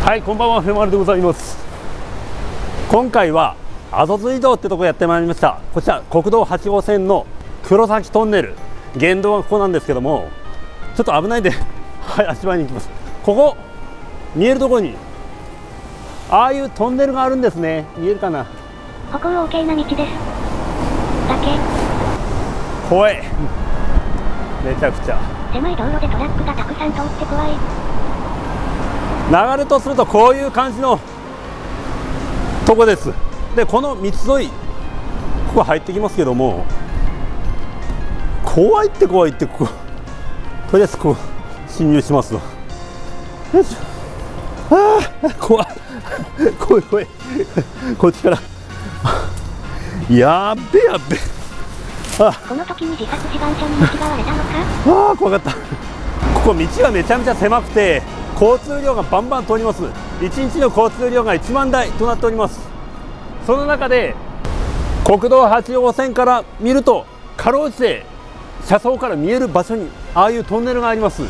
はい、こんばんは、フェマルでございます。今回はアゾズ移動ってとこやってまいりました。こちら国道8号線の黒崎トンネル、現道はここなんですけども、ちょっと危ないんではい、足場に行きます。ここ見えるところにああいうトンネルがあるんですね。見えるかな。歩行 OK な道です。だけ怖い、めちゃくちゃ狭い道路でトラックがたくさん通って怖い。流れとするとこういう感じのとこです。でこの道沿い、ここ入ってきますけども、怖いってこことりあえずこう侵入しますわ。よいしょ。ああ、怖い怖いこっちからやっべこの時に自殺志願者に道が割れたのか。ああ、怖かった。ここ道がめちゃめちゃ狭くて交通量がバンバン通ります。1日の交通量が1万台となっております。その中で国道8号線から見るとかろうじて車窓から見える場所にああいうトンネルがあります。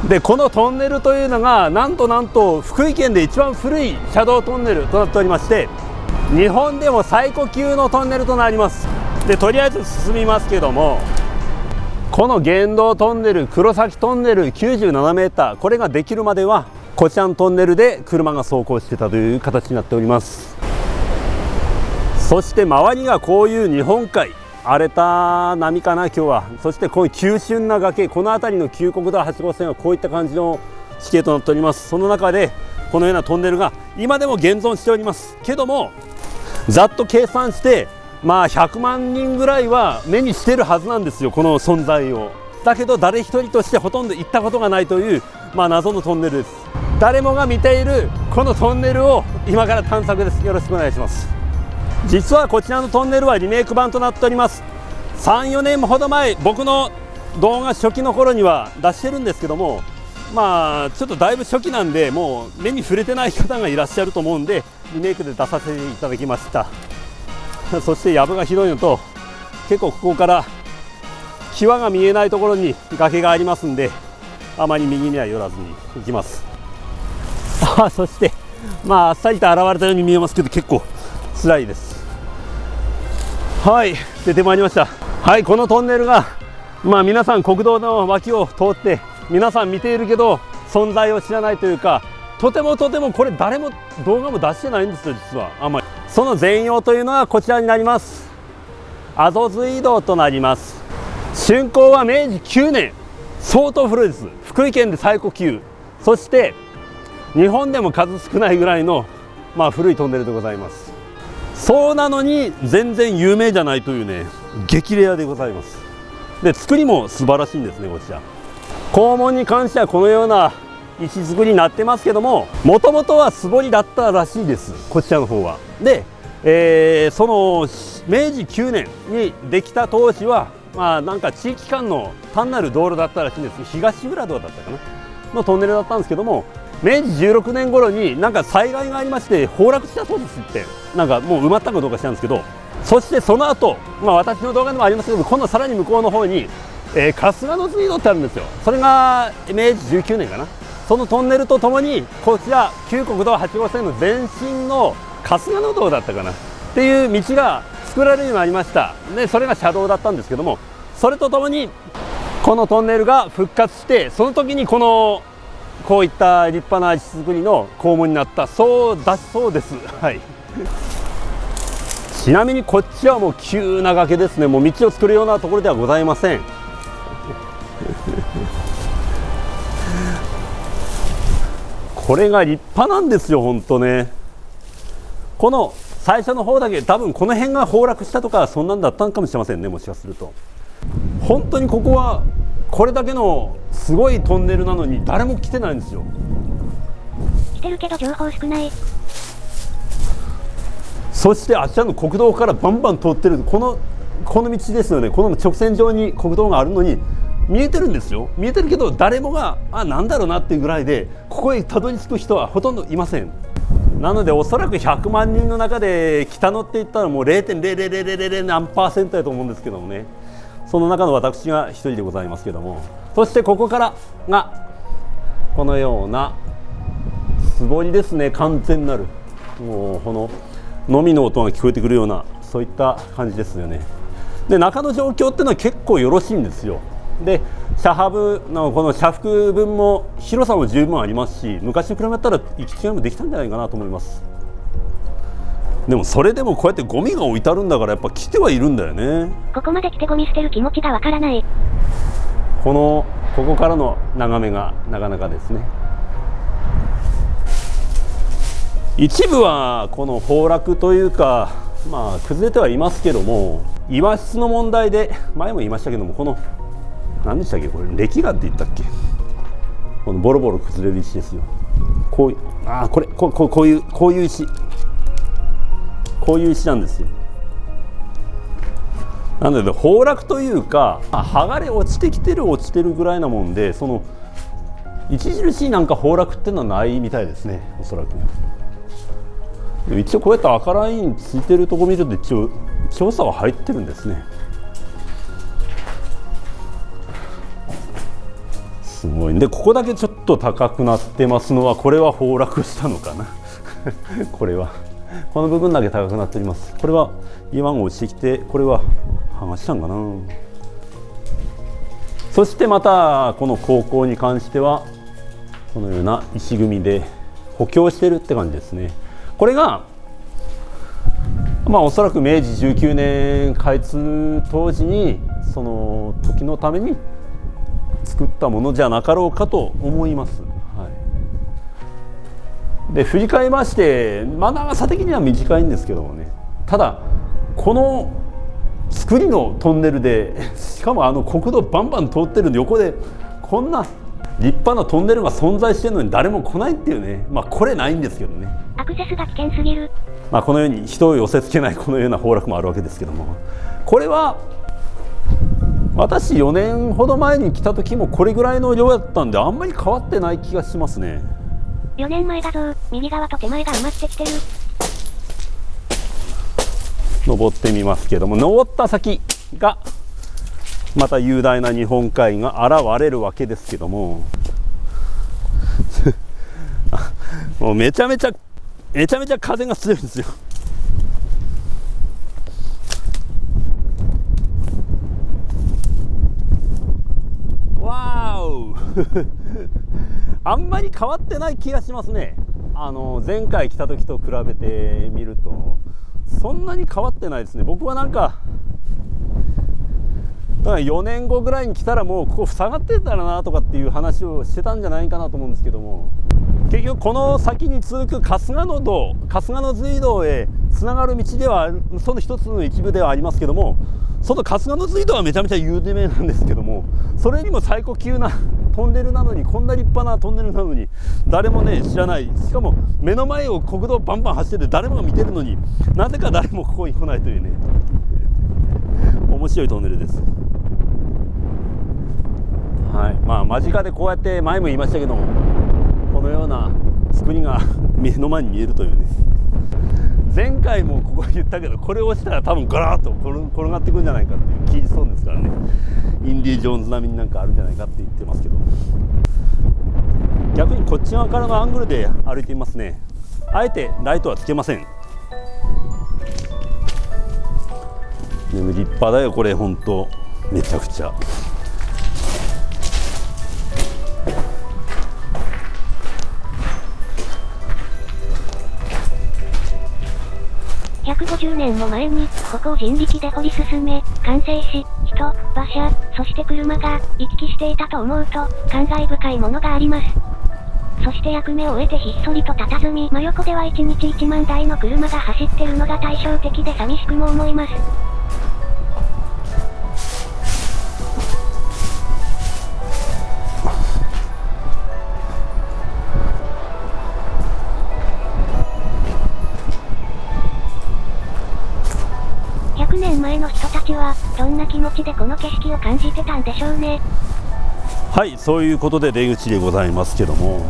でこのトンネルというのがなんと福井県で一番古い車道トンネルとなっておりまして、日本でも最古級のトンネルとなります。でとりあえず進みますけども、この現道トンネル、黒崎トンネル97メーター、これができるまではこちらのトンネルで車が走行してたという形になっております。そして周りがこういう日本海、荒れた波かな今日は。そしてこういう急峻な崖、この辺りの旧国道8号線はこういった感じの地形となっております。その中でこのようなトンネルが今でも現存しておりますけども、ざっと計算して100万人ぐらいは目にしてるはずなんですよ、この存在を。だけど誰一人としてほとんど行ったことがないという、謎のトンネルです。誰もが見ているこのトンネルを今から探索です。よろしくお願いします。実はこちらのトンネルはリメイク版となっております。3、4年ほど前、僕の動画初期の頃には出してるんですけども、ちょっとだいぶ初期なんでもう目に触れてない方がいらっしゃると思うんで、リメイクで出させていただきました。そして藪がひどいのと、結構ここから際が見えないところに崖がありますんで、あまり右には寄らずに行きます。そしてあっさりと現れたように見えますけど、結構辛いです。はい、出てまいりました。はい、このトンネルが皆さん国道の脇を通って皆さん見ているけど存在を知らないというか、とてもこれ誰も動画も出してないんですよ実は。あんまりその全容というのはこちらになります。アゾズ移動となります。竣工は明治9年、相当古いです。福井県で最古級、そして日本でも数少ないぐらいの古いトンネルでございます。そうなのに全然有名じゃないというね、激レアでございます。で作りも素晴らしいんですね。こちら肛門に関してはこのような石造りになってますけども、もともとは素彫りだったらしいです、こちらの方は。で、その明治9年にできた当時はなんか地域間の単なる道路だったらしいんです。東浦道だったかなのトンネルだったんですけども、明治16年頃になんか災害がありまして崩落したそうですって、なんかもう埋まったかどうかしたんですけど、そしてその後、私の動画でもありますけど、今度さらに向こうの方に、春日野水道ってあるんですよ。それが明治19年かな。そのトンネルとともにこちら旧国道8号線の前身の春日野道だったかなっていう道が作られるようになりました。でそれが車道だったんですけども、それとともにこのトンネルが復活して、その時にこういった立派な石造りの肛門になったそうです。はい。ちなみにこっちはもう急な崖ですね。もう道を作るようなところではございません。これが立派なんですよ本当ね。この最初の方だけ多分この辺が崩落したとかそんなんだったのかもしれませんね、もしかすると。本当にここはこれだけのすごいトンネルなのに誰も来てないんですよ。来てるけど情報少ない。そしてあちらの国道からバンバン通ってるこの道ですよね。この直線上に国道があるのに見えてるんですよ。見えてるけど誰もがなんだろうなっていうぐらいで、ここへたどり着く人はほとんどいません。なのでおそらく100万人の中で北野って言ったらもう 0.0000 何%だと思うんですけどもね、その中の私が一人でございますけども、そしてここからがこのようなすぼりですね。完全なるもうこののみの音が聞こえてくるようなそういった感じですよね。で中の状況っていうのは結構よろしいんですよ。で車幅のこの車幅分も広さも十分ありますし、昔に比べたら行き違いもできたんじゃないかなと思います。でもそれでもこうやってゴミが置いてあるんだからやっぱ来てはいるんだよね。ここまで来てゴミ捨てる気持ちがわからない。ここからの眺めがなかなかですね。一部はこの崩落というか、まあ崩れてはいますけども、岩質の問題で前も言いましたけども、この何でしたっけ、これ礫岩って言ったっけ、このボロボロ崩れる石ですよ。こういう石、こういう石なんですよ。なので崩落というか剥がれ落ちてるぐらいなもんで、その著しいなんか崩落っていうのはないみたいですね、おそらく。一応こうやって赤ラインついてるとこ見ると一応調査は入ってるんですね。すごい。でここだけちょっと高くなってますのは、これは崩落したのかなこれはこの部分だけ高くなっております。これは岩が落ちてきて、これは剥がしたんかな。そしてまたこの高校に関してはこのような石組みで補強してるって感じですね。これがまあおそらく明治19年開通当時にその時のために作ったものじゃなかろうかと思います。はい、で振り返りまして、まあ、長さ的には短いんですけどもね、ただこの作りのトンネルで、しかも国道バンバン通ってる横でこんな立派なトンネルが存在してるのに誰も来ないっていうね、まあこれないんですけどね。アクセスが危険すぎる。まあこのように人を寄せつけないこのような崩落もあるわけですけども、これは私4年ほど前に来た時もこれぐらいの量だったんで、あんまり変わってない気がしますね。4年前画像、右側と手前が埋まってきてる。登ってみますけども、登った先がまた雄大な日本海が現れるわけですけどももうめちゃめちゃ風が強いんですよ。わーおあんまり変わってない気がしますね。前回来た時と比べてみるとそんなに変わってないですね。僕はなんか4年後ぐらいに来たらもうここ塞がってたらなとかっていう話をしてたんじゃないかなと思うんですけども、結局この先に続く春日野隧道へつながる道ではその一つの一部ではありますけども、その春日野隧道はめちゃめちゃ有名なんですけども、それにも最高級なトンネルなのに、こんな立派なトンネルなのに誰もね知らない。しかも目の前を国道バンバン走ってて誰もが見てるのに、なぜか誰もここに来ないというね面白いトンネルです。はい、まあ間近でこうやって前も言いましたけども、このような作りが目の前に見えるというね。前回もここ言ったけど、これを押したら多分ガラッと転がってくんじゃないかっていう気そうですからね。インディ・ジョーンズ並みになんかあるんじゃないかって言ってますけど、逆にこっち側からのアングルで歩いていますね。あえてライトはつけません。でも立派だよこれ、本当めちゃくちゃ。150年も前に、ここを人力で掘り進め、完成し、人、馬車、そして車が行き来していたと思うと、感慨深いものがあります。そして役目を終えてひっそりと佇み、真横では1日1万台の車が走ってるのが対照的で寂しくも思います。100年前の人たちは、どんな気持ちでこの景色を感じてたんでしょうね。はい、そういうことで出口でございますけども、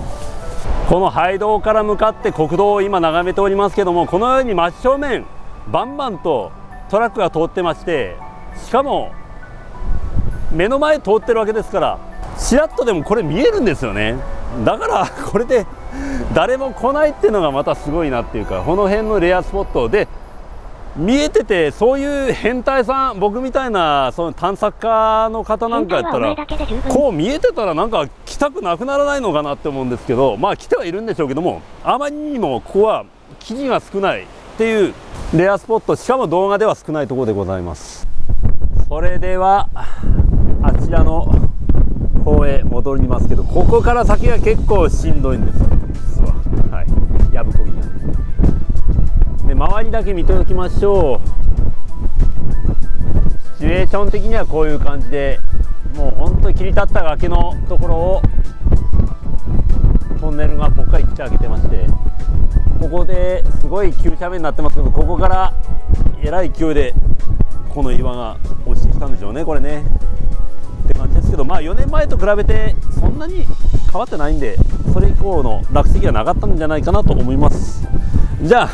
この廃道から向かって国道を今眺めておりますけども、このように真正面バンバンとトラックが通ってまして、しかも目の前通ってるわけですから、ちらっとでもこれ見えるんですよね。だからこれで誰も来ないっていうのがまたすごいなっていうか、この辺のレアスポットで見えてて、そういう変態さん、僕みたいなその探索家の方なんかやったらこう見えてたらなんか来たくなくならないのかなって思うんですけど、まあ来てはいるんでしょうけども、あまりにもここは記事が少ないっていうレアスポット、しかも動画では少ないところでございます。それではあちらの方へ戻りますけど、ここから先が結構しんどいんですよ実は。はい、やぶこぎがで、周りだけ見ておきましょう。シチュエーション的にはこういう感じで、もう本当に切り立った崖のところをトンネルがぽっかり口開けてまして、ここですごい急斜面になってますけど、ここからえらい勢いでこの岩が落ちてきたんでしょうね、これねって感じですけど、まあ4年前と比べてそんなに変わってないんで、それ以降の落石はなかったんじゃないかなと思います。じゃあ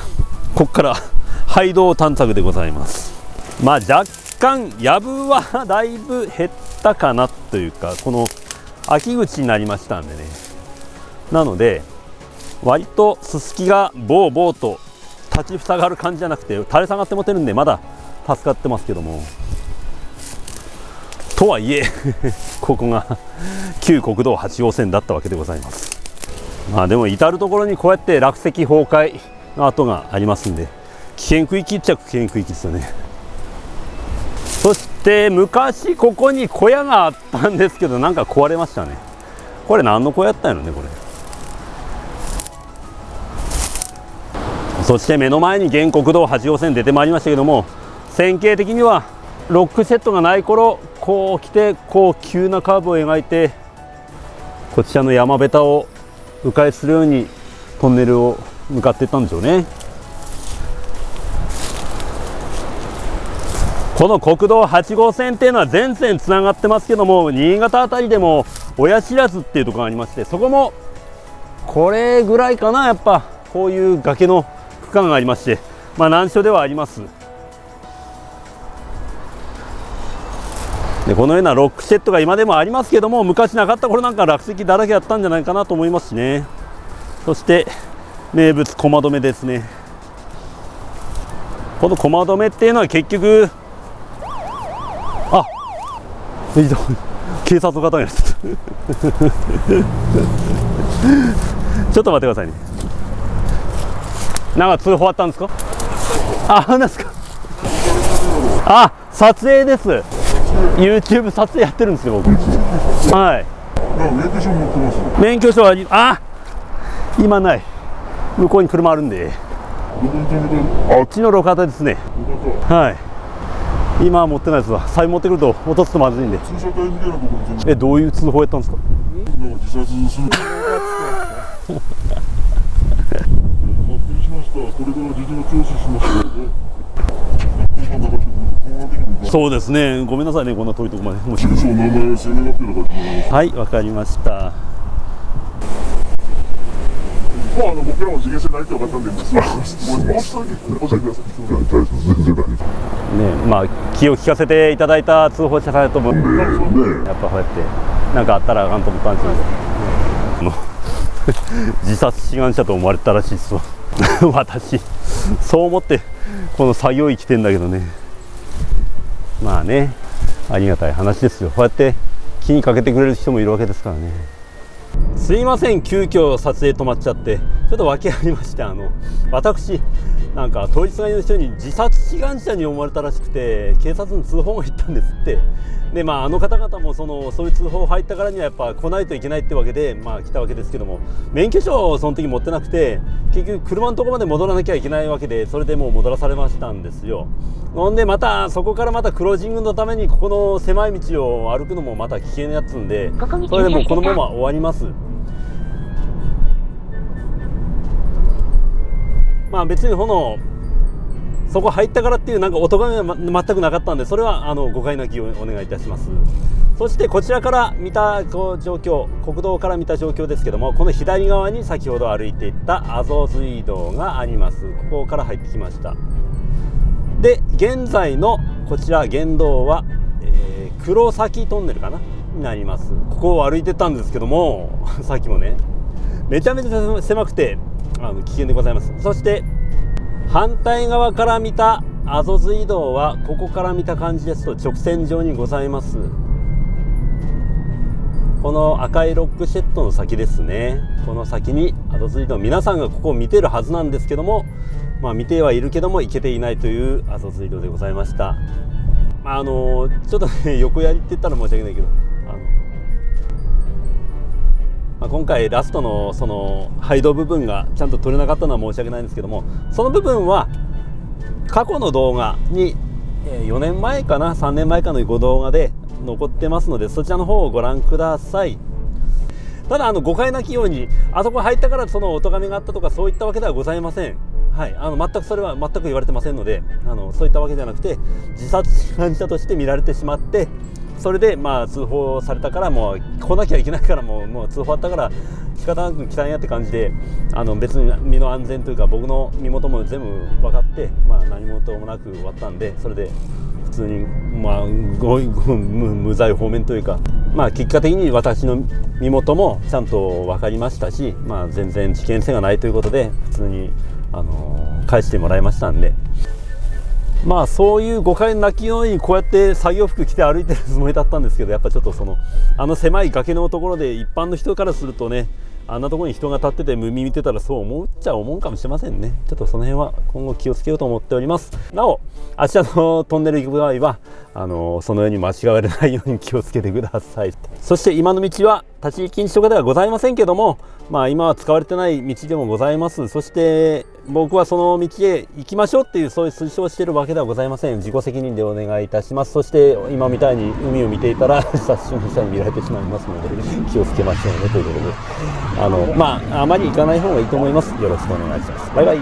ここから廃道探索でございます。まあ若干藪はだいぶ減ったかなというか、この秋口になりましたんでね、なので割とススキがボーボーと立ちふさがる感じじゃなくて垂れ下がって持てるんで、まだ助かってますけども、とはいえここが旧国道8号線だったわけでございます。まあでも至る所にこうやって落石崩壊の跡がありますんで、危険区域っちゃ危険区域ですよね。そして昔ここに小屋があったんですけど、なんか壊れましたね。これ何の小屋やったんやろねこれ。そして目の前に現国道8号線出てまいりましたけども、線形的にはロックセットがない頃、こう来てこう急なカーブを描いてこちらの山べたを迂回するようにトンネルを向かっていったんでしょうね。この国道8号線っていうのは全線つながってますけども、新潟辺りでも親知らずっていうところがありまして、そこもこれぐらいかな、やっぱこういう崖の区間がありまして、まあ難所ではあります。でこのようなロックセットが今でもありますけども、昔なかった頃なんか落石だらけだったんじゃないかなと思いますしね。そして名物駒止めですね。この駒止めっていうのは結局、あ、警察の方がいらっしゃったちょっと待ってくださいね。なんか通報あったんですか？あ、なんですか。あ、撮影です。YouTube 撮影やってるんですよ僕。はい。免許証持ってます。免許証は今ない。向こうに車あるんで。あっちの路肩ですね。はい。今は持ってないですわ。財布持ってくると落とすとまずいんで。どういう通報やったんですか？自殺する。そうですね。ごめんなさいね、こんな遠いところまで。はい、わかりました。僕らも次元性ないって分かったんで、もう一度教えてください。ね、まあ気を利かせていただいた通報者さんとも、やっぱこうやってなんかあったらあかんと思ったんですけど、自殺志願者と思われたらしいですわ私そう思ってこの作業着着てんだけどね。まあね、ありがたい話ですよ。こうやって気にかけてくれる人もいるわけですからね。すいません、急遽撮影止まっちゃって、ちょっと訳ありまして、私なんか通りすがりの人に自殺志願者に思われたらしくて、警察に通報が行ったんですって。でまあ方々もそういう通報入ったからにはやっぱ来ないといけないってわけで、まあ来たわけですけども、免許証をその時持ってなくて、結局車のところまで戻らなきゃいけないわけで、それでもう戻らされましたんですよ。ほんでまたそこからまたクロージングのためにここの狭い道を歩くのもまた危険なやつんで、それでもうこのまま終わります。まあ別にそこ入ったからっていうなんか音が全くなかったんで、それは誤解なきをお願いいたします。そしてこちらから見た状況、国道から見た状況ですけども、この左側に先ほど歩いていったアゾ水道があります。ここから入ってきました。で現在のこちら現道は、黒崎トンネルかなになります。ここを歩いてたんですけどもさっきもね、めちゃめちゃ狭くて危険でございます。そして反対側から見たアゾズイ道はここから見た感じですと直線上にございます。この赤いロックシェットの先ですね。この先にアゾズイ道、皆さんがここを見てるはずなんですけども、見てはいるけども行けていないというアゾズイ道でございました。ちょっとね横やりって言ったら申し訳ないけど今回ラストのその配動部分がちゃんと撮れなかったのは申し訳ないんですけども、その部分は過去の動画に4年前かな3年前かの動画で残ってますので、そちらの方をご覧ください。ただ誤解なきように、あそこ入ったからそのお咎めがあったとかそういったわけではございません。はい、全くそれは全く言われてませんので、そういったわけじゃなくて自殺志願者として見られてしまって、それで通報されたからもう来なきゃいけないからもう通報あったから仕方なく来たんやって感じで、別に身の安全というか僕の身元も全部分かって、何事もなく終わったんで、それで普通に無罪放免というか、結果的に私の身元もちゃんと分かりましたし、全然事件性がないということで普通に返してもらいましたんで、そういう誤解なきようにこうやって作業服着て歩いてるつもりだったんですけど、やっぱちょっと狭い崖のところで一般の人からするとね、あんなところに人が立ってて海見てたらそう思うかもしれませんね。ちょっとその辺は今後気をつけようと思っております。なおあちらのトンネル行く場合はそのように間違われないように気をつけてください。そして今の道は立ち入り禁止とかではございませんけども、今は使われてない道でもございます。そして僕はその道へ行きましょうっていうそういう推奨をしているわけではございません。自己責任でお願いいたします。そして今みたいに海を見ていたら殺人者に見られてしまいますので気をつけましょうねということで、あまり行かない方がいいと思います。よろしくお願いします。バイバイ。